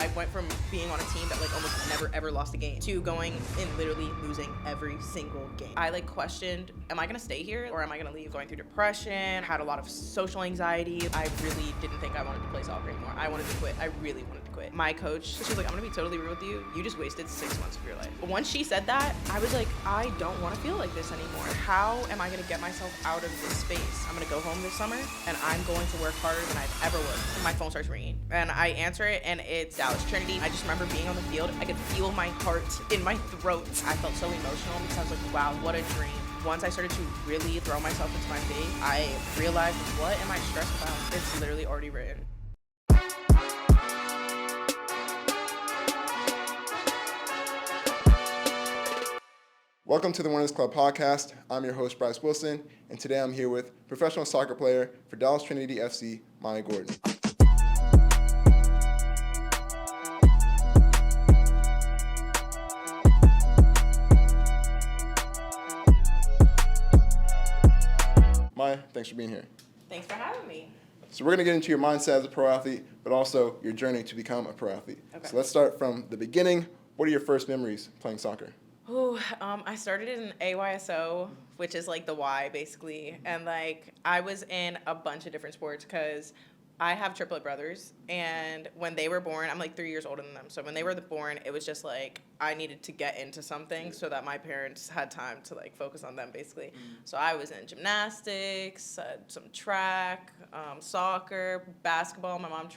I went from being on a team that like almost never ever lost a game to going and literally losing every single game. I like questioned, am I gonna stay here or am I gonna leave? Going through depression, had a lot of social anxiety. I really didn't think I wanted to play soccer anymore. I wanted to quit. I really wanted to quit. My coach, she was like, I'm gonna be totally real with you. You just wasted 6 months of your life. But once she said that, I was like, I don't wanna feel like this anymore. How am I gonna get myself out of this space? I'm gonna go home this summer and I'm going to work harder than I've ever worked. And my phone starts ringing and I answer it and it's Dallas Trinity. I just remember being on the field. I could feel my heart in my throat. I felt so emotional because I was like, wow, what a dream. Once I started to really throw myself into my faith, I realized, what am I stressed about? It's literally already written. Welcome to the Winners Club podcast. I'm your host, Bryce Wilson, and today I'm here with professional soccer player for Dallas Trinity FC, Maya Gordon. Maya, thanks for being here. Thanks for having me. So we're going to get into your mindset as a pro athlete, but also your journey to become a pro athlete. Okay. So let's start from the beginning. What are your first memories playing soccer? I started in AYSO, which is like the Y basically. And like I was in a bunch of different sports because I have triplet brothers. And when they were born, I'm like 3 years older than them. So when they were born, it was just like I needed to get into something so that my parents had time to like focus on them basically. So I was in gymnastics, some track, soccer, basketball. My mom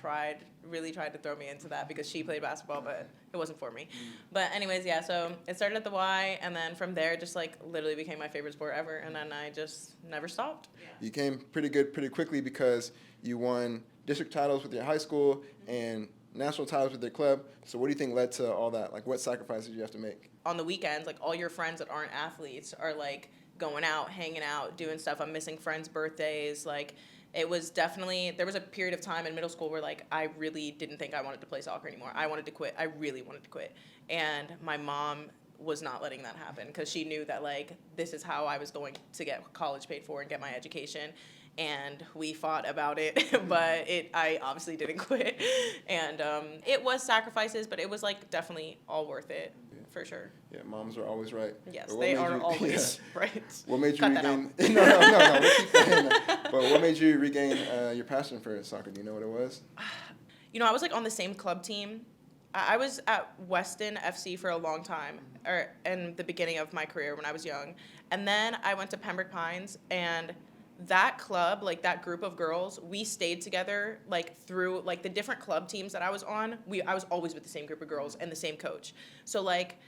really tried to throw me into that because she played basketball, but it wasn't for me. But anyways, yeah, so it started at the Y, and then from there, just like literally became my favorite sport ever, and then I just never stopped. You came pretty good pretty quickly because you won district titles with your high school and national titles with your club. So what do you think led to all that? Like, what sacrifices did you have to make? On the weekends, like all your friends that aren't athletes are like going out, hanging out, doing stuff. I'm missing friends' birthdays, like. It was definitely, there was a period of time in middle school where like I really didn't think I wanted to play soccer anymore. I wanted to quit. I really wanted to quit. And my mom was not letting that happen because she knew that like this is how I was going to get college paid for and get my education. And we fought about it, but I obviously didn't quit. And it was sacrifices, but it was like definitely all worth it. For sure. Yeah, moms are always right. Yes, they are always right. What made you Cut regain? No. We'll keep that in there. But what made you regain your passion for soccer? Do you know what it was? You know, I was like on the same club team. I was at Weston FC for a long time, or in the beginning of my career when I was young, and then I went to Pembroke Pines, and that club, like that group of girls, we stayed together like through like the different club teams that I was on. I was always with the same group of girls and the same coach. So like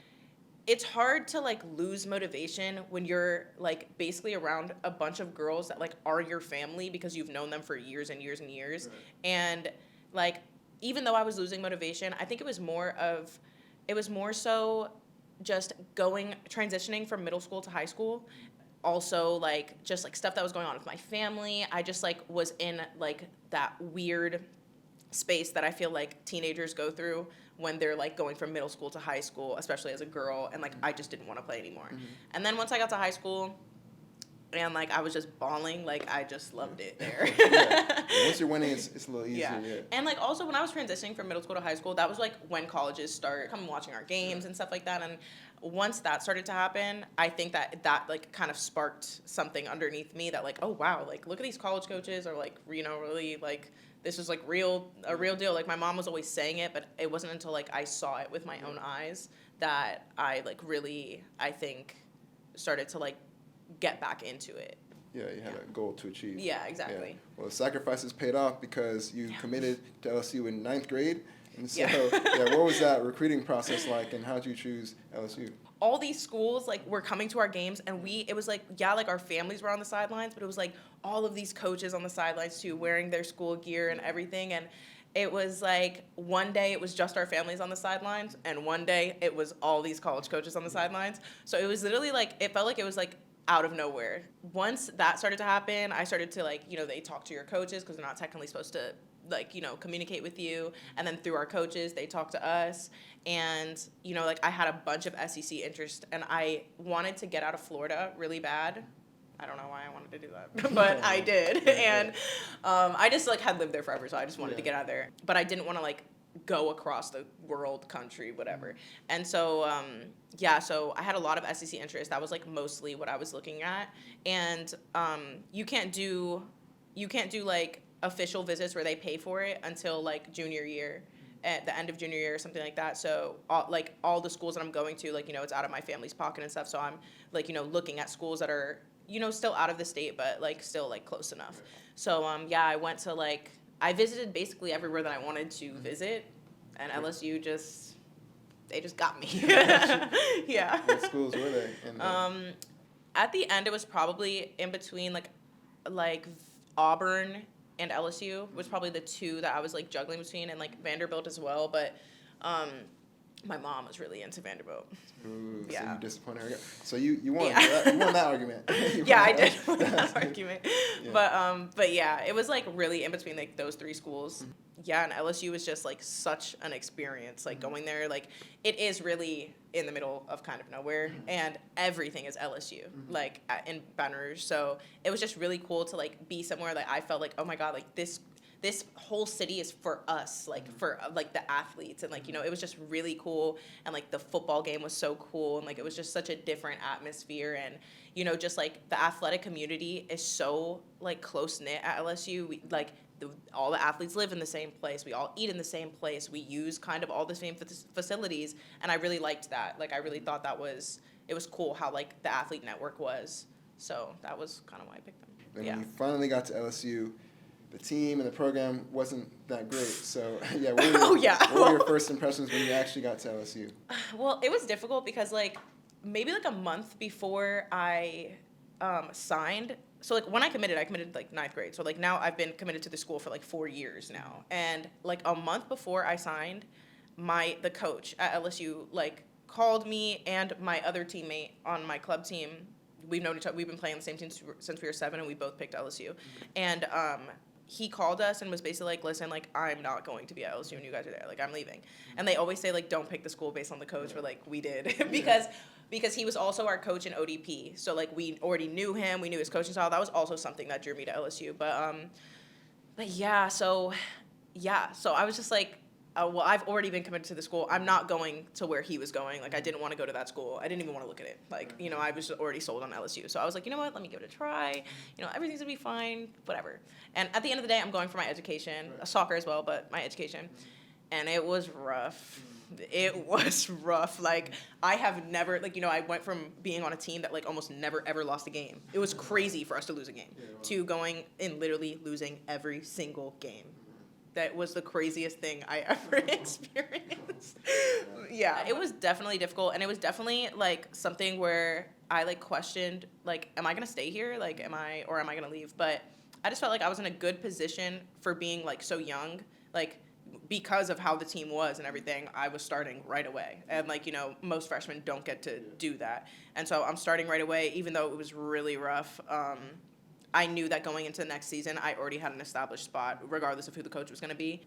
it's hard to like lose motivation when you're like basically around a bunch of girls that like are your family because you've known them for years and years and years. Right. And like even though I was losing motivation, I think it was more so just transitioning from middle school to high school. Also, like, just, like, stuff that was going on with my family. I just, like, was in, like, that weird space that I feel like teenagers go through when they're, like, going from middle school to high school, especially as a girl, and, like, I just didn't want to play anymore. Mm-hmm. And then once I got to high school, and, like, I was just bawling, like, I just loved it there. Yeah. Once you're winning, it's a little easier. Yeah. And, like, also, when I was transitioning from middle school to high school, that was, like, when colleges start coming watching our games and stuff like that, and once that started to happen, I think that like kind of sparked something underneath me that like, oh wow, like look at these college coaches are like, you know, really like this is like a real deal. Like my mom was always saying it, but it wasn't until like I saw it with my own eyes that I like really, I think, started to like get back into it. Yeah, you had a goal to achieve. Yeah, exactly. Yeah. Well, the sacrifices paid off because you committed to LSU in 9th grade. And so, what was that recruiting process like, and how did you choose LSU? All these schools, like, were coming to our games, and it was, like, yeah, like, our families were on the sidelines, but it was, like, all of these coaches on the sidelines, too, wearing their school gear and everything, and it was, like, one day it was just our families on the sidelines, and one day it was all these college coaches on the sidelines. So it was literally, like, it felt like it was, like, out of nowhere. Once that started to happen, I started to, like, you know, they talk to your coaches because they're not technically supposed to like, you know, communicate with you. And then through our coaches, they talk to us. And, you know, like I had a bunch of SEC interest and I wanted to get out of Florida really bad. I don't know why I wanted to do that, but I did. And I just like had lived there forever. So I just wanted to get out of there. But I didn't want to like go across the world, country, whatever. And so, so I had a lot of SEC interest. That was like mostly what I was looking at. And you can't do like official visits where they pay for it until like junior year, at the end of junior year or something like that. So all the schools that I'm going to, like, it's out of my family's pocket and stuff. So I'm like, looking at schools that are, still out of the state, but like still like close enough. So I went to I visited basically everywhere that I wanted to visit, and LSU they just got me. Yeah. What schools were they? At the end, it was probably in between like Auburn and LSU was probably the two that I was like juggling between, and like Vanderbilt as well. But my mom was really into Vanderbilt. Ooh, yeah. So you disappointed her. So you won. Yeah. You won that argument. I did win that argument. Yeah. But yeah, it was like really in between like those three schools. Mm-hmm. Yeah, and LSU was just like such an experience. Like going there, like it is really in the middle of kind of nowhere, and everything is LSU, like in Baton Rouge. So it was just really cool to like be somewhere that I felt like, oh my God, like this whole city is for us, like for like the athletes, and like it was just really cool, and like the football game was so cool, and like it was just such a different atmosphere, and just like the athletic community is so like close knit at LSU. We like all the athletes live in the same place. We all eat in the same place. We use kind of all the same facilities, and I really liked that. Like I really thought it was cool how like the athlete network was. So that was kind of why I picked them. And when you finally got to LSU, the team and the program wasn't that great. So what were your first impressions when you actually got to LSU? Well, it was difficult because like maybe like a month before I signed. So like when I committed like 9th grade. So like now I've been committed to the school for like 4 years now. And like a month before I signed, the coach at LSU like called me and my other teammate on my club team. We've known each other. We've been playing on the same team since we were 7, and we both picked LSU. And he called us and was basically like, listen, like, I'm not going to be at LSU when you guys are there. Like, I'm leaving. And they always say, like, don't pick the school based on the coach, but, like, we did. because he was also our coach in ODP. So, like, we already knew him. We knew his coaching style. That was also something that drew me to LSU. But yeah, so I was just like, well, I've already been committed to the school. I'm not going to where he was going. Like, I didn't want to go to that school. I didn't even want to look at it. Like, I was already sold on LSU. So I was like, you know what? Let me give it a try. Everything's going to be fine. Whatever. And at the end of the day, I'm going for my education. Soccer as well, but my education. And it was rough. It was rough. Like, I have never, like, I went from being on a team that, like, almost never, ever lost a game. It was crazy for us to lose a game. To going and literally losing every single game. That was the craziest thing I ever experienced. Yeah, it was definitely difficult, and it was definitely like something where I like questioned, like, am I gonna stay here? Like, am I gonna leave? But I just felt like I was in a good position for being like so young, like because of how the team was and everything. I was starting right away, and like most freshmen don't get to do that, and so I'm starting right away, even though it was really rough. I knew that going into the next season, I already had an established spot, regardless of who the coach was going to be.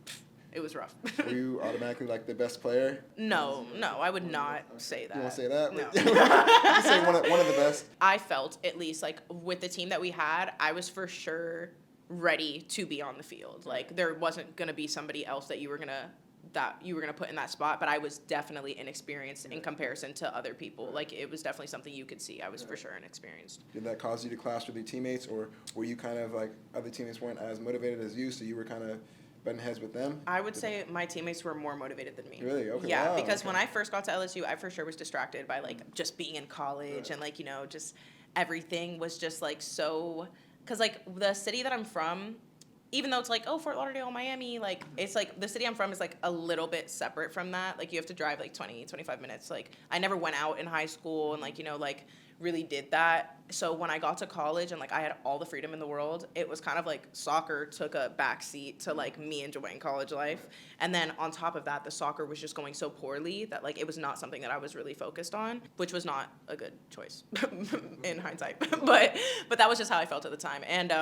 It was rough. Were you automatically like the best player? No, I would not say that. You won't say that? No. You say one of the best? I felt, at least, like, with the team that we had, I was for sure ready to be on the field. Like, there wasn't going to be somebody else that you were going to put in that spot, but I was definitely inexperienced in comparison to other people. Like, it was definitely something you could see. I was for sure inexperienced. Did that cause you to clash with your teammates, or were you kind of like other teammates weren't as motivated as you, so you were kind of butting heads with them? I would say my teammates were more motivated than me. Really? Okay. Yeah, wow, because okay. when I first got to LSU, I for sure was distracted by like just being in college and like just everything was just like so, because like the city that I'm from, even though it's like, oh, Fort Lauderdale, Miami, like, it's like, the city I'm from is like a little bit separate from that. Like, you have to drive like 25 minutes. Like, I never went out in high school and like, like really did that. So when I got to college and like I had all the freedom in the world, it was kind of like soccer took a backseat to like me enjoying college life. And then on top of that, the soccer was just going so poorly that like it was not something that I was really focused on, which was not a good choice in hindsight. but that was just how I felt at the time. And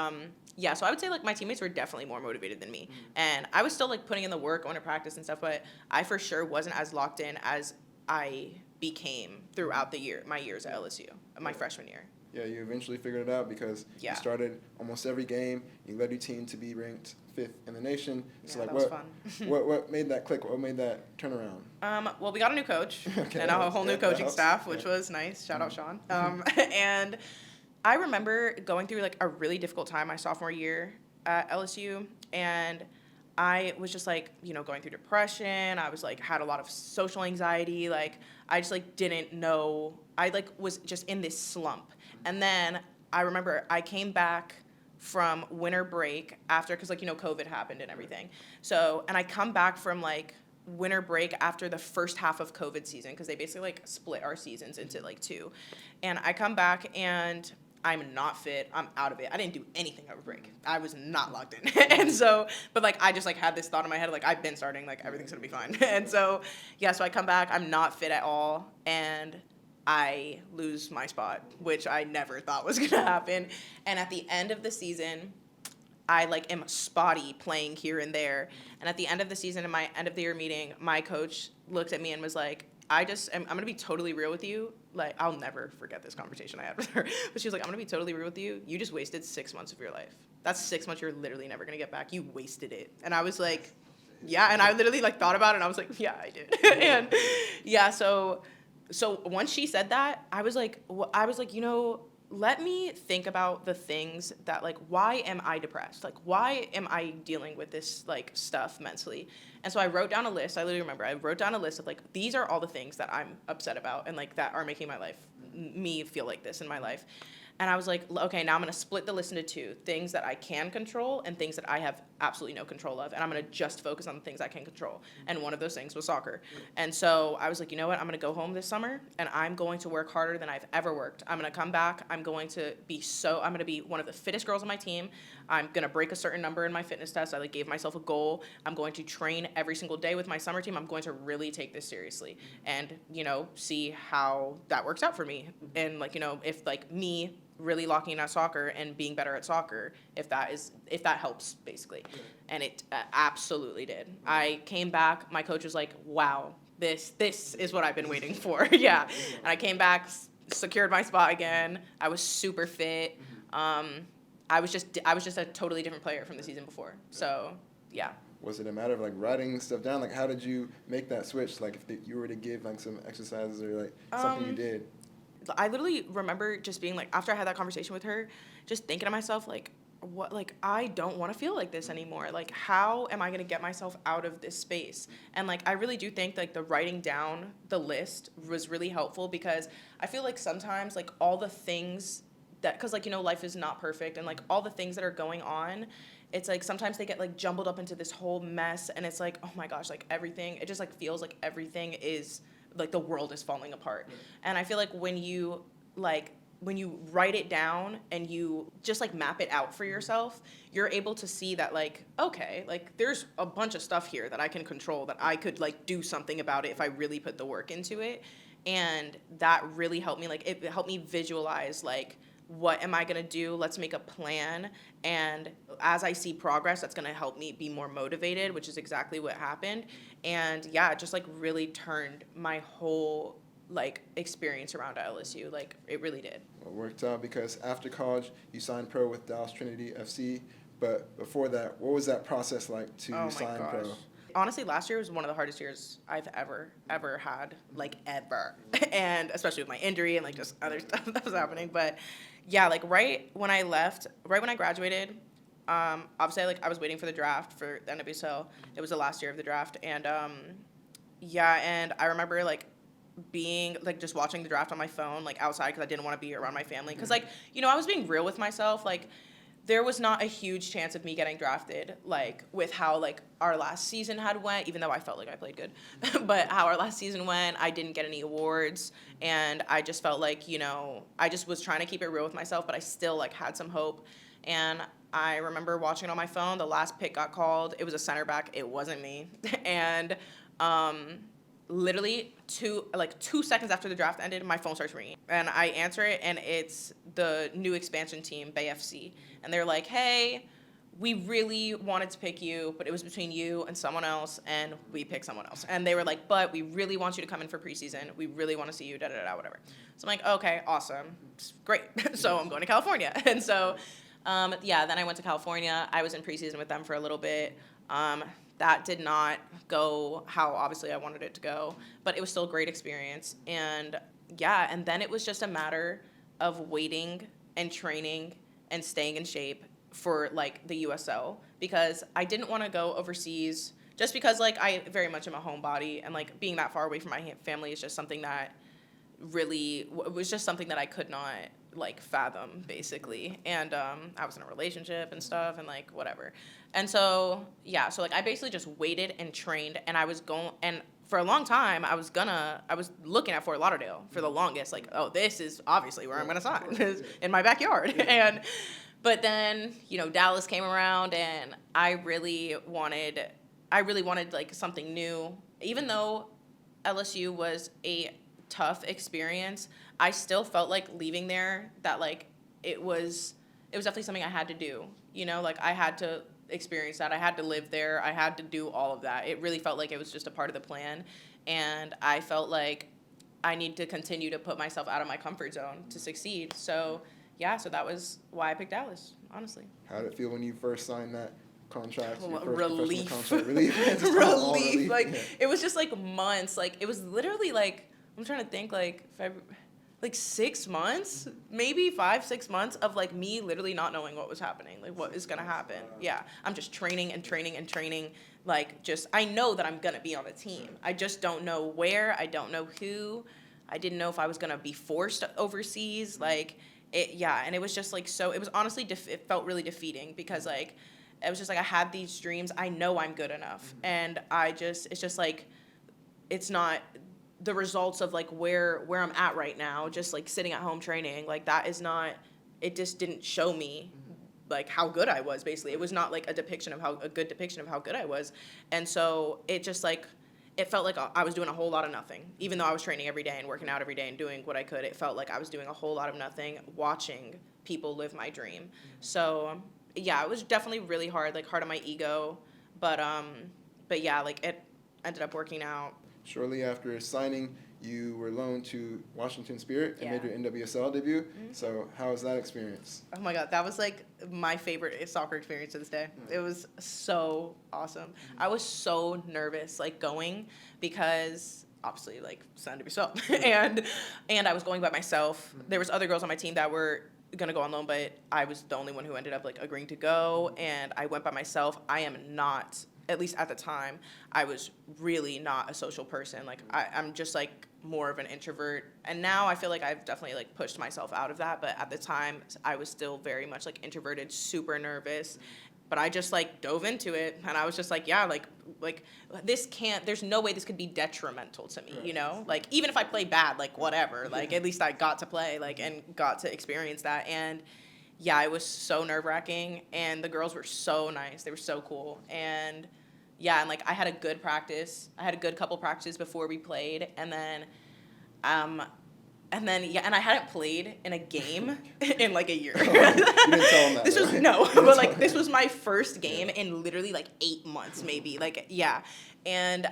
yeah, so I would say like my teammates were definitely more motivated than me. And I was still like putting in the work, going to practice and stuff, but I for sure wasn't as locked in as I became throughout my years at LSU, my freshman year. Yeah, you eventually figured it out because Yeah. you started almost every game. You led your team to be ranked 5th in the nation. So, Yeah, like, that was fun. what made that click? What made that turnaround? Well, we got a new coach Okay, and a whole new that coaching helps. staff, which Yeah. was nice. Shout out Sean. And I remember going through like a really difficult time my sophomore year at LSU, and I was just like, going through depression. I was like, had a lot of social anxiety. Like, I just like didn't know. I like was just in this slump. And then I remember I came back from winter break after, because like, COVID happened and everything. So, and I come back from like winter break after the first half of COVID season, because they basically like split our seasons into like two. And I come back and I'm not fit. I'm out of it. I didn't do anything over break. I was not locked in. And so, but like, I just like had this thought in my head, like I've been starting, like everything's gonna be fine. And so, yeah, so I come back, I'm not fit at all. And I lose my spot, which I never thought was gonna happen. And at the end of the season, I like am spotty playing here and there. And at the end of the season, in my end of the year meeting, my coach looked at me and was like, I'm gonna be totally real with you. Like, I'll never forget this conversation I had with her. But she was like, I'm gonna be totally real with you. You just wasted 6 months of your life. That's 6 months you're literally never gonna get back. You wasted it. And I was like, yeah. And I literally like thought about it and I was like, yeah, I did. And yeah, so once she said that, I was like, let me think about the things that, like, why am I depressed? Like, why am I dealing with this, like, stuff mentally? And so I wrote down a list. I literally remember I wrote down a list of, like, these are all the things that I'm upset about and, like, that are making my life, me feel like this in my life. And I was like, okay, now I'm going to split the list into two, things that I can control and things that I have absolutely no control of. And I'm going to just focus on the things I can control. And one of those things was soccer. And so I was like, you know what? I'm going to go home this summer and I'm going to work harder than I've ever worked. I'm going to come back. I'm going to be one of the fittest girls on my team. I'm going to break a certain number in my fitness test. I like gave myself a goal. I'm going to train every single day with my summer team. I'm going to really take this seriously and, see how that works out for me. And like, if like me really locking in at soccer and being better at soccer, if that helps basically. And it absolutely did. I came back, my coach was like, wow, this is what I've been waiting for. Yeah. And I came back, secured my spot again. I was super fit. I was just a totally different player from the season before. So yeah. Was it a matter of like writing stuff down? Like, how did you make that switch? Like, if you were to give like some exercises or like something you did. I literally remember just being like, after I had that conversation with her, just thinking to myself, like, what, like, I don't want to feel like this anymore. Like, how am I going to get myself out of this space? And like, I really do think like the writing down the list was really helpful, because I feel like sometimes like all the things that, cause like, life is not perfect, and like all the things that are going on, it's like sometimes they get like jumbled up into this whole mess, and it's like, oh my gosh, like everything, it just like feels like everything is like the world is falling apart. And I feel like when you write it down and you just like map it out for yourself, you're able to see that like, okay, like there's a bunch of stuff here that I can control, that I could like do something about it if I really put the work into it. And that really helped me, like it helped me visualize like, what am I going to do? Let's make a plan. And as I see progress, that's going to help me be more motivated, which is exactly what happened. And yeah, it just like really turned my whole like experience around at LSU. Like it really did. Well, it worked out because after college, you signed pro with Dallas Trinity FC. But before that, what was that process like to sign pro? Honestly, last year was one of the hardest years I've ever had, like ever. And especially with my injury and like just other stuff that was happening. But yeah, like right when I graduated, obviously I was waiting for the draft for the NWSL. It was the last year of the draft. And and I remember like being like just watching the draft on my phone, like outside, because I didn't want to be around my family. Because like, I was being real with myself. Like, there was not a huge chance of me getting drafted, like with how like our last season had went, even though I felt like I played good. But how our last season went, I didn't get any awards, and I just felt like, I just was trying to keep it real with myself, but I still like had some hope. And I remember watching it on my phone, the last pick got called. It was a center back. It wasn't me. And literally 2 seconds after the draft ended, my phone starts ringing, and I answer it, and it's the new expansion team, Bay FC, and they're like, hey, we really wanted to pick you, but it was between you and someone else, and we picked someone else. And they were like, but we really want you to come in for preseason. We really want to see you, da-da-da, whatever. So I'm like, okay, awesome. Great. So I'm going to California. And so, then I went to California. I was in preseason with them for a little bit. That did not go how obviously I wanted it to go, but it was still a great experience. And and then it was just a matter of waiting and training and staying in shape for like the USL, because I didn't want to go overseas just because like I very much am a homebody, and like being that far away from my family is just something that really was just something that I could not like fathom basically. And I was in a relationship and stuff and like whatever. And so so like I basically just waited and trained, and I was going, and for a long time I was looking at Fort Lauderdale for the longest, like, oh, this is obviously where I'm gonna sign in my backyard. But then, Dallas came around, and I really wanted like something new. Even though LSU was a tough experience, I still felt like leaving there that like it was definitely something I had to do. Like I had to experience that. I had to live there. I had to do all of that. It really felt like it was just a part of the plan, and I felt like I need to continue to put myself out of my comfort zone to succeed. So so that was why I picked Dallas, honestly. How did it feel when you first signed that contract? Well, your first relief. Contract? Relief. Relief. Like, it was just, like, months. Like, it was literally, like, I'm trying to think, like, 6 months, maybe 5-6 months of, like, me literally not knowing what was happening, like, what is going to happen. Yeah, I'm just training and training and training. Like, I know that I'm going to be on the team. I just don't know where. I don't know who. I didn't know if I was going to be forced overseas. Like, and it was just, like, so, it was honestly, it felt really defeating, because, like, it was just, like, I had these dreams. I know I'm good enough. And it's just, like, it's not the results of, like, where I'm at right now, just, like, sitting at home training. Like, that is not, it just didn't show me, like, how good I was, basically. It was not, like, a good depiction of how good I was. And so it just, like, it felt like I was doing a whole lot of nothing. Even though I was training every day and working out every day and doing what I could, it felt like I was doing a whole lot of nothing, watching people live my dream. So, it was definitely really hard, like, hard on my ego. But like, it ended up working out. Shortly after signing, you were loaned to Washington Spirit and made your NWSL debut. Mm-hmm. So how was that experience? Oh my God, that was like my favorite soccer experience to this day. Mm-hmm. It was so awesome. Mm-hmm. I was so nervous, like, going, because obviously, like, it's NWSL, and I was going by myself. Mm-hmm. There was other girls on my team that were gonna go on loan, but I was the only one who ended up, like, agreeing to go, and I went by myself. I am not, at least at the time, I was really not a social person. Like, I'm just, like, more of an introvert. And now I feel like I've definitely, like, pushed myself out of that. But at the time, I was still very much, like, introverted, super nervous. But I just, like, dove into it. And I was just like, there's no way this could be detrimental to me, Like, even if I play bad, like, whatever. Like, at least I got to play, like, and got to experience that. And it was so nerve-wracking, and the girls were so nice. They were so cool. And and, like, I had a good practice. I had a good couple practices before we played, and then and I hadn't played in a game in, like, a year. You didn't tell them that, This was my first game in literally, like, 8 months, maybe. Like, and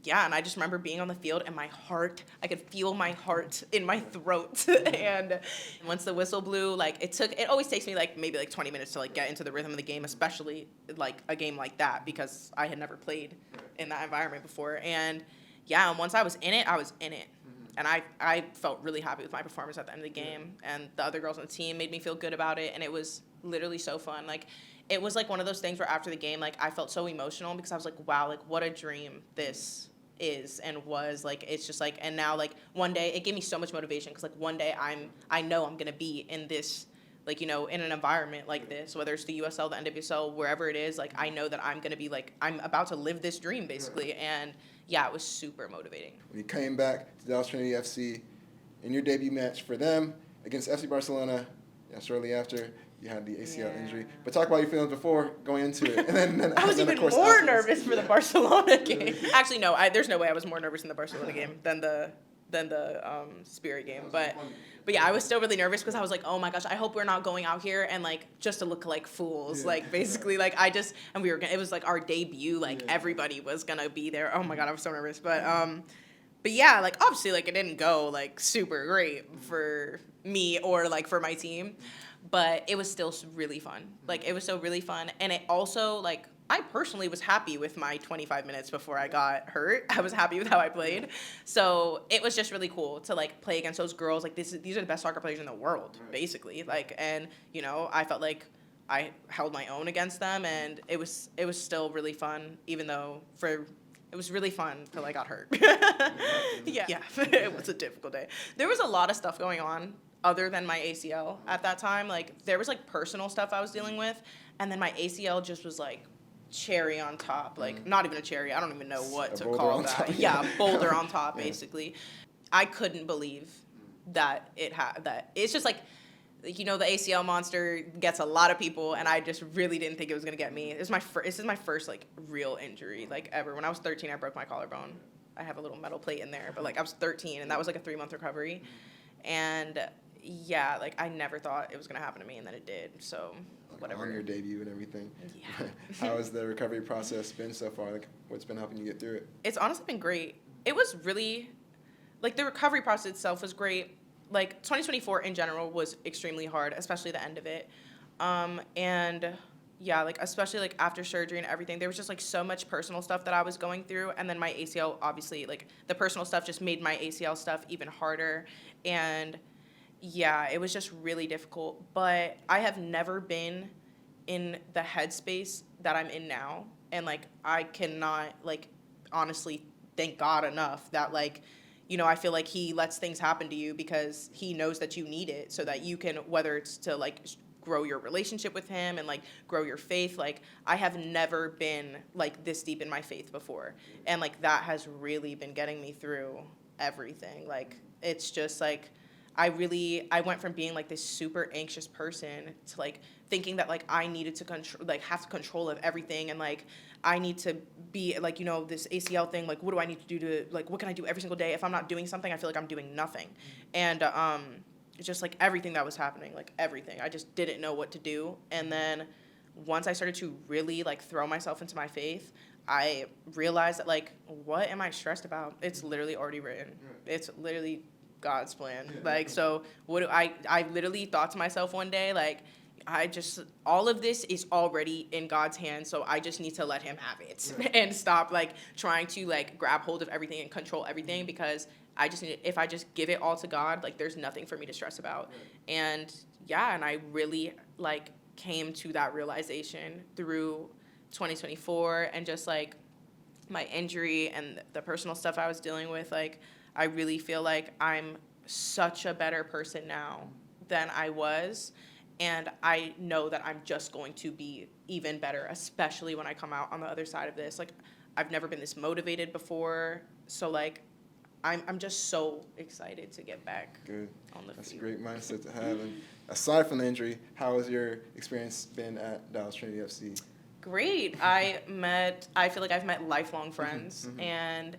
and I just remember being on the field, and my heart, I could feel my heart in my throat. And once the whistle blew, like, it always takes me, like, maybe, like, 20 minutes to, like, get into the rhythm of the game, especially, like, a game like that, because I had never played in that environment before. And, and once I was in it, I was in it. And I felt really happy with my performance at the end of the game. And the other girls on the team made me feel good about it, and it was literally so fun. Like, it was, like, one of those things where after the game, like, I felt so emotional, because I was like, wow, like, what a dream this is and was. Like, it's just, like, and now, like, one day, it gave me so much motivation, because, like, one day I know I'm gonna be in this, like, in an environment like this, whether it's the USL, the NWSL, wherever it is. Like, I know that I'm gonna be, like, I'm about to live this dream, basically. And it was super motivating. When you came back to Dallas Trinity FC in your debut match for them against FC Barcelona, shortly after, you had the ACL injury. But talk about your feelings before going into it. And then I was even more nervous for the Barcelona game. Actually, no, there's no way I was more nervous in the Barcelona game than the Spirit game. But yeah, I was still really nervous because I was like, oh my gosh, I hope we're not going out here and like just to look like fools. Like basically like and it was like our debut, like everybody was gonna be there. Oh my God, I was so nervous. But yeah, like obviously like it didn't go like super great for me or like for my team, but it was still really fun. Like it was so really fun. And it also like, I personally was happy with my 25 minutes before I got hurt. I was happy with how I played. So it was just really cool to like play against those girls. Like these are the best soccer players in the world, basically. Like, and you know, I felt like I held my own against them, and it was still really fun, even though it was really fun till I got hurt. Yeah, it was a difficult day. There was a lot of stuff going on other than my ACL at that time. Like there was like personal stuff I was dealing with, and then my ACL just was like cherry on top, like not even a cherry, I don't even know what to call that. Yeah, boulder on top, basically. I couldn't believe that it's just like, you know, the ACL monster gets a lot of people, and I just really didn't think it was gonna get me. This is my first like real injury like ever. When I was 13, I broke my collarbone. I have a little metal plate in there, but like I was 13, and that was like a 3-month recovery, and yeah, like I never thought it was gonna happen to me, and then it did. So whatever. On your debut and everything. Yeah. How has the recovery process been so far? Like, what's been helping you get through it? It's honestly been great. It was really, like, the recovery process itself was great. Like, 2024 in general was extremely hard, especially the end of it. And yeah, like, especially, like, after surgery and everything, there was just, like, so much personal stuff that I was going through. And then my ACL, obviously, like, the personal stuff just made my ACL stuff even harder. And yeah, it was just really difficult, but I have never been in the headspace that I'm in now, and like I cannot like honestly thank God enough that like, you know, I feel like he lets things happen to you because he knows that you need it so that you can, whether it's to like grow your relationship with him and like grow your faith. Like I have never been like this deep in my faith before, and like that has really been getting me through everything. Like it's just like I went from being like this super anxious person to like thinking that like I needed to have control of everything, and like I need to be like, you know, this ACL thing, like what do I need to do to like, what can I do every single day? If I'm not doing something, I feel like I'm doing nothing. And it's just like everything that was happening, like everything. I just didn't know what to do. And then once I started to really like throw myself into my faith, I realized that like, what am I stressed about? It's literally already written. It's literally God's plan. Like, so what do I literally thought to myself one day, like, all of this is already in God's hands, so I just need to let him have it and stop like trying to like grab hold of everything and control everything, because if I just give it all to God, like there's nothing for me to stress about. And yeah, and I really like came to that realization through 2024, and just like my injury and the personal stuff I was dealing with. Like I really feel like I'm such a better person now than I was. And I know that I'm just going to be even better, especially when I come out on the other side of this. Like, I've never been this motivated before. So, like, I'm just so excited to get back on the field. That's a great mindset to have. And aside from the injury, how has your experience been at Dallas Trinity FC? Great. I feel like I've met lifelong friends. And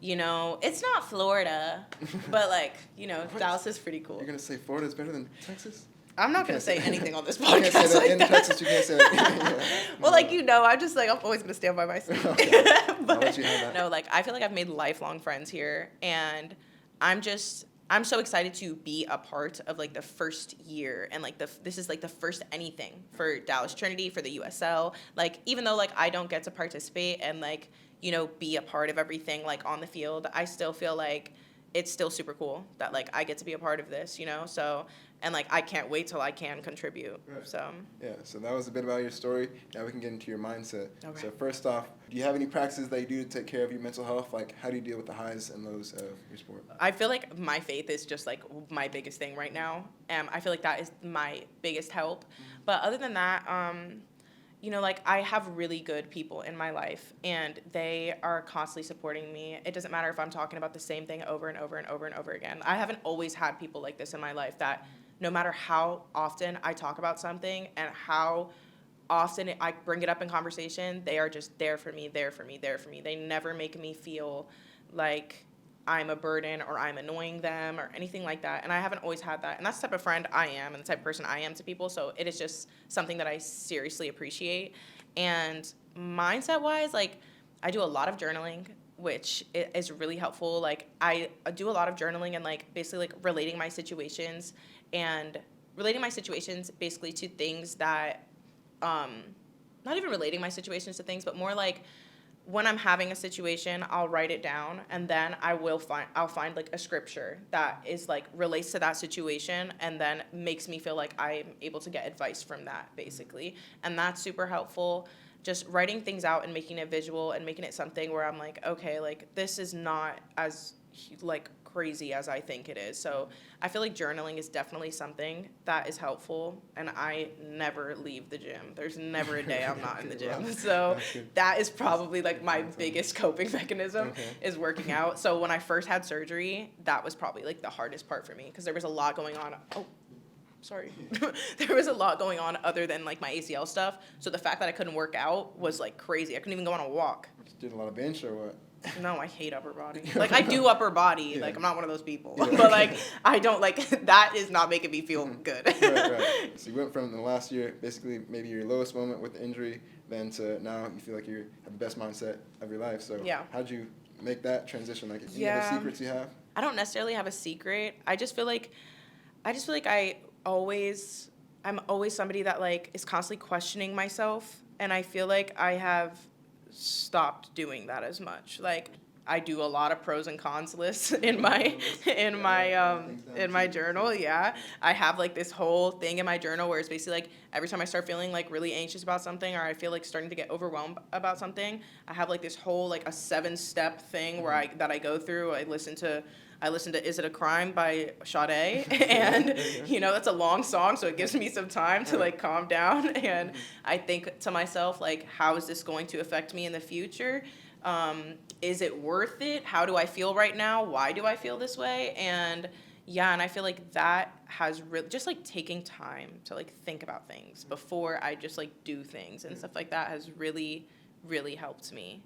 you know, it's not Florida, but like, you know, Dallas is pretty cool. You're going to say Florida's better than Texas? I'm not going to say anything on this podcast. You can't say that. Like In that. Texas, you can't say that. Well, like, you know, I'm just like, I'm always going to stand by myself. Okay. But I'll let you have that. no, like, I feel like I've made lifelong friends here, and I'm so excited to be a part of like the first year, and like this is like the first anything for Dallas Trinity, for the USL. Like, even though like I don't get to participate and like, you know, be a part of everything like on the field, I still feel like it's still super cool that like I get to be a part of this, you know? So, and like I can't wait till I can contribute. Right. So yeah, so that was a bit about your story. Now we can get into your mindset. Okay. So first off, do you have any practices that you do to take care of your mental health? Like, how do you deal with the highs and lows of your sport? I feel like my faith is just like my biggest thing right now. I feel like that is my biggest help. But other than that, you know, like I have really good people in my life, and they are constantly supporting me. It doesn't matter if I'm talking about the same thing over and over and over and over again. I haven't always had people like this in my life that no matter how often I talk about something and how often I bring it up in conversation, they are just there for me, there for me, there for me. They never make me feel like I'm a burden or I'm annoying them or anything like that. And I haven't always had that. And that's the type of friend I am and the type of person I am to people. So it is just something that I seriously appreciate. And mindset-wise, like, I do a lot of journaling, which is really helpful. Like, I do a lot of journaling and, like, basically, like, relating my situations basically to things that, not even relating my situations to things, but more like when I'm having a situation, I'll write it down, and then I'll find like a scripture that is like relates to that situation, and then makes me feel like I'm able to get advice from that, basically. And that's super helpful. Just writing things out and making it visual and making it something where I'm like, okay, like, this is not as like crazy as I think it is. So I feel like journaling is definitely something that is helpful, and I never leave the gym. There's never a day I'm not in the gym. So that is probably like my biggest coping mechanism is working out. So when I first had surgery, that was probably like the hardest part for me, because there was a lot going on. Sorry. There was a lot going on other than like my ACL stuff. So the fact that I couldn't work out was like crazy. I couldn't even go on a walk. Just did a lot of bench or what? No, I hate upper body. Like, I do upper body. Yeah. Like, I'm not one of those people. Yeah. But, like, I don't, like, that is not making me feel good. Right. So you went from the last year, basically maybe your lowest moment with the injury, then to now you feel like you have the best mindset of your life. So yeah. How'd you make that transition? Like, any other secrets you have? I don't necessarily have a secret. I just feel like I'm always somebody that, like, is constantly questioning myself. And I feel like I have stopped doing that as much. Like, I do a lot of pros and cons lists in my journal. Yeah, I have like this whole thing in my journal where it's basically like every time I start feeling like really anxious about something, or I feel like starting to get overwhelmed about something, I have like this whole like a 7-step thing where I go through. I listen to Is It a Crime by Sade, and that's a long song, so it gives me some time to like calm down, and I think to myself, like, how is this going to affect me in the future? Is it worth it? How do I feel right now? Why do I feel this way? And I feel like that has just like taking time to like think about things before I just like do things and stuff like that has really, really helped me.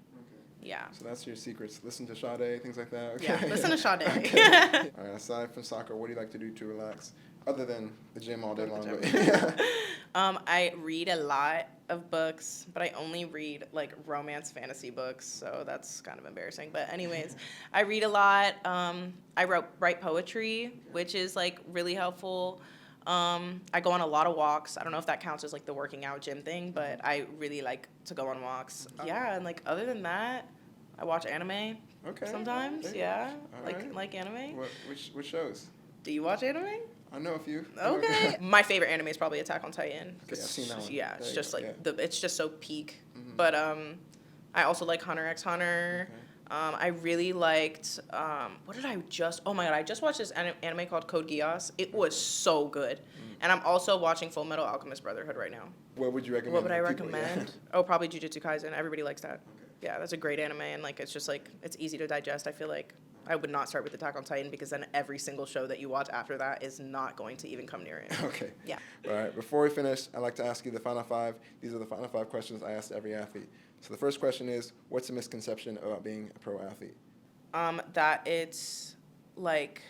Yeah. So that's your secrets. Listen to Sade, things like that. Okay. Yeah, listen to Sade. Okay. All right, aside from soccer, what do you like to do to relax, other than the gym all day long? I read a lot of books, but I only read like romance fantasy books, so that's kind of embarrassing. But anyways, I read a lot. I write poetry, which is like really helpful. I go on a lot of walks. I don't know if that counts as like the working out gym thing, but I really like to go on walks. Yeah, and like other than that, I watch anime sometimes. Okay. Yeah, like anime. Which shows? Do you watch anime? I know a few. Okay. My favorite anime is probably Attack on Titan. Okay, I've seen that one. Yeah, it's just like it's just so peak. Mm-hmm. But I also like Hunter x Hunter. Okay. I really liked, what did I just, oh my god, I just watched this anime called Code Geass. It was so good. And I'm also watching Full Metal Alchemist Brotherhood right now. What would you recommend? What would I recommend? Oh, probably Jujutsu Kaisen. Everybody likes that. Okay. Yeah, that's a great anime, and like it's just like, it's easy to digest. I feel like I would not start with Attack on Titan, because then every single show that you watch after that is not going to even come near it. Okay. Yeah. All right, before we finish, I'd like to ask you the final 5. These are the final 5 questions I asked every athlete. So the first question is, what's a misconception about being a pro athlete? That it's like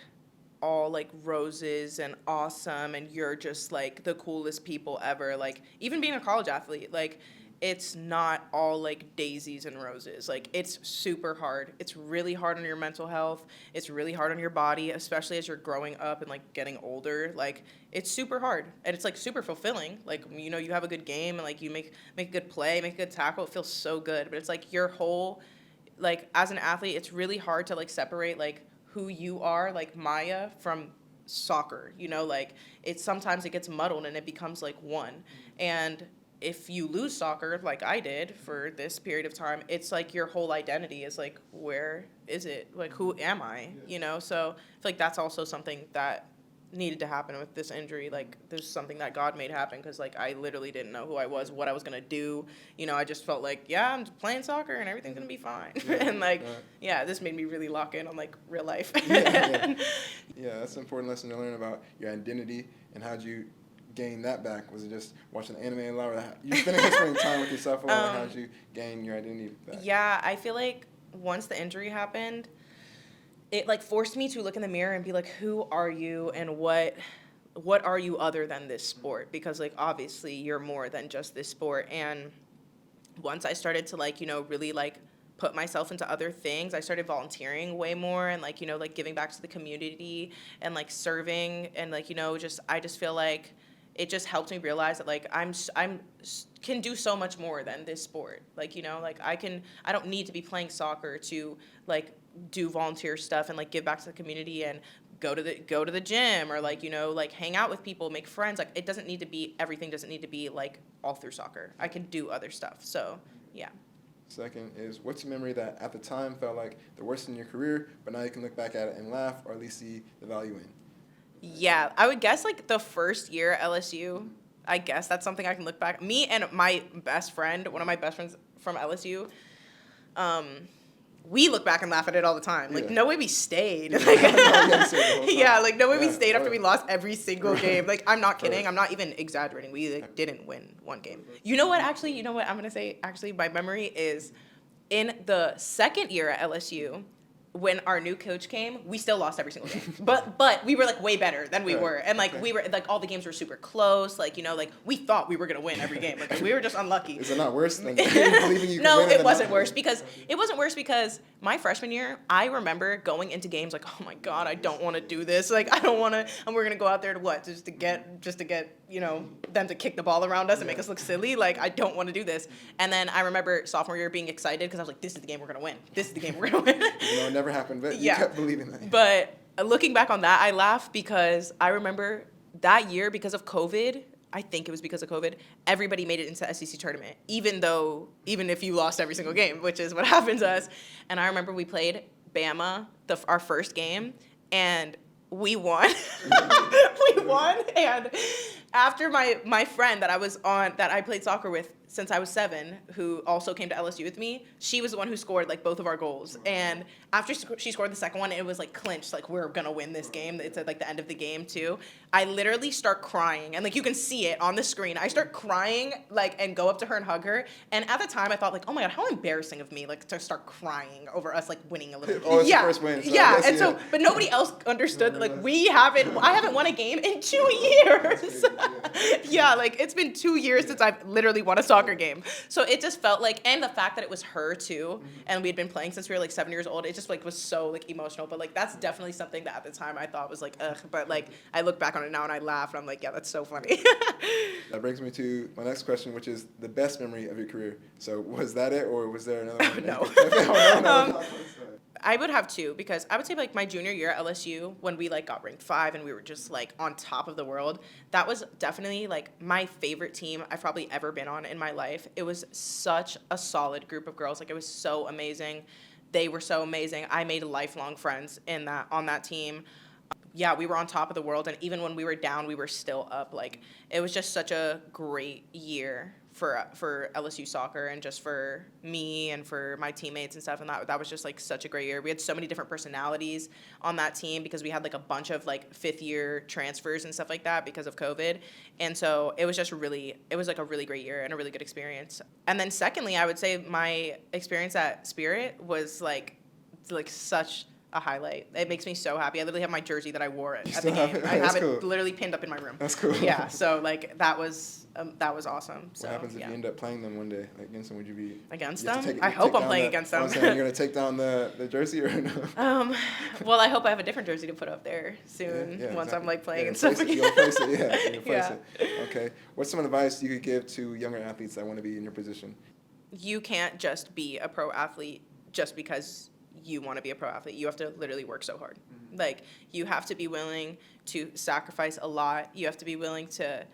all like roses and awesome, and you're just like the coolest people ever. Like, even being a college athlete, like, it's not all like daisies and roses. Like, it's super hard. It's really hard on your mental health. It's really hard on your body, especially as you're growing up and like getting older. Like, it's super hard, and it's like super fulfilling. Like, you have a good game, and like you make a good play, make a good tackle. It feels so good. But it's like your whole, like, as an athlete, it's really hard to like separate like who you are, like Maya, from soccer. Like, sometimes it gets muddled and it becomes like one. And if you lose soccer, like I did for this period of time, it's like your whole identity is like, where is it? Like, who am I? So I feel like that's also something that needed to happen with this injury. Like, there's something that God made happen, because like I literally didn't know who I was, what I was gonna do. I just felt like, I'm playing soccer and everything's gonna be fine. And like, this made me really lock in on like real life. Yeah, that's an important lesson to learn about your identity. And how'd you gain that back? Was it just watching anime a lot, or you spending time with yourself a lot? How'd you gain your identity back? Yeah, I feel like once the injury happened, it like forced me to look in the mirror and be like, who are you and what are you other than this sport? Because like obviously you're more than just this sport. And once I started to like, really like put myself into other things, I started volunteering way more and like, like giving back to the community and like serving and like, I just feel like it just helped me realize that like can do so much more than this sport. Like, like I don't need to be playing soccer to like do volunteer stuff and like give back to the community and go to the gym or like, like hang out with people, make friends. Like everything doesn't need to be like all through soccer. I can do other stuff. So, yeah. Second is, what's a memory that at the time felt like the worst in your career, but now you can look back at it and laugh or at least see the value in? Yeah, I would guess like the first year at LSU, I guess that's something I can look back. Me and my best friend, one of my best friends from LSU, we look back and laugh at it all the time. Like, no way we stayed. Like, yeah, like no way we stayed after we lost every single game. Like, I'm not kidding. I'm not even exaggerating. We like, didn't win one game. You know what? Actually, you know what I'm gonna say? Actually, my memory is in the second year at LSU. When our new coach came, we still lost every single game. But we were like way better than we were. And like we were like all the games were super close. Like, like we thought we were gonna win every game. Like we were just unlucky. Is it not worse than believing you No, could win? it wasn't worse because my freshman year, I remember going into games like, oh my God, I don't want to do this. Like I don't want to, and we're gonna go out there to what? Just to get them to kick the ball around us and make us look silly. Like I don't want to do this. And then I remember sophomore year being excited because I was like, this is the game we're gonna win. This is the game we're gonna win. It never happened, but you kept believing that. But looking back on that, I laugh because I remember that year because of COVID. I think it was because of COVID. Everybody made it into the SEC tournament, even if you lost every single game, which is what happened to us. And I remember we played Bama, our first game, and we won. We won, and after my friend that I played soccer with since I was 7, who also came to LSU with me, she was the one who scored like both of our goals. And after she scored the second one, it was like clinched, like we're gonna win this game. It's at like the end of the game too. I literally start crying, and like you can see it on the screen. I start crying like and go up to her and hug her. And at the time, I thought like, oh my God, how embarrassing of me like to start crying over us like winning a little. Oh, it's your first win. So but nobody else understood that like I haven't won a game in 2 years. Yeah, like it's been 2 years since I've literally won a soccer game. So it just felt like, and the fact that it was her too, and we'd been playing since we were like 7 years old, it just like was so like emotional. But like that's definitely something that at the time I thought was like ugh. But like I look back on it now and I laugh and I'm like, yeah, that's so funny. That brings me to my next question, which is the best memory of your career. So was that it, or was there another one? No. I would have 2 because I would say like my junior year at LSU when we like got ranked 5 and we were just like on top of the world. That was definitely like my favorite team I've probably ever been on in my life. It was such a solid group of girls. Like it was so amazing. They were so amazing. I made lifelong friends on that team. Yeah, we were on top of the world, and even when we were down, we were still up. Like it was just such a great year for LSU soccer and just for me and for my teammates and stuff. And that was just like such a great year. We had so many different personalities on that team because we had like a bunch of like 5th-year transfers and stuff like that because of COVID. And so it was like a really great year and a really good experience. And then secondly, I would say my experience at Spirit was like such a highlight. It makes me so happy. I literally have my jersey that I wore at the game. I have it literally pinned up in my room. That's cool. Yeah, so like that was awesome. What happens if you end up playing them one day against them? Would you be against them? I hope I'm playing against them. You're gonna take down the jersey or no? Well, I hope I have a different jersey to put up there soon once I'm like playing and stuff. You'll place it. You'll place it. Okay. What's some advice you could give to younger athletes that want to be in your position? You can't just be a pro athlete just because you want to be a pro athlete. You have to literally work so hard. Mm-hmm. Like you have to be willing to sacrifice a lot. You have to be willing to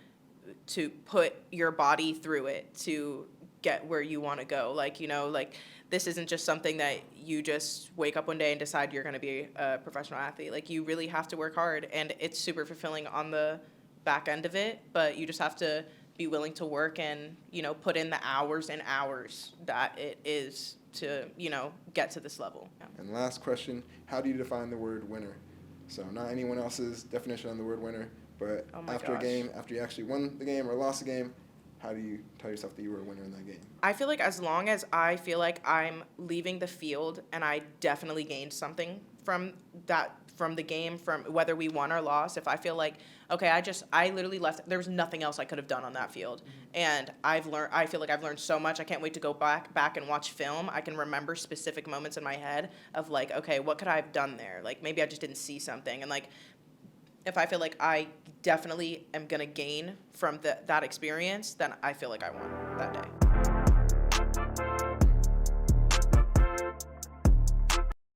put your body through it to get where you want to go. Like, like this isn't just something that you just wake up one day and decide you're going to be a professional athlete. Like you really have to work hard, and it's super fulfilling on the back end of it, but you just have to be willing to work and, put in the hours and hours that it is to, get to this level. Yeah. And last question, how do you define the word winner? So not anyone else's definition on the word winner, but after a game, after you actually won the game or lost the game, how do you tell yourself that you were a winner in that game? I feel like as long as I feel like I'm leaving the field and I definitely gained something from that from the game, from whether we won or lost, if I feel like, okay, I literally left, there was nothing else I could have done on that field. And I feel like I've learned so much. I can't wait to go back and watch film. I can remember specific moments in my head of like, okay, what could I have done there? Like maybe I just didn't see something. And like, if I feel like I definitely am going to gain from that experience, then I feel like I won that day.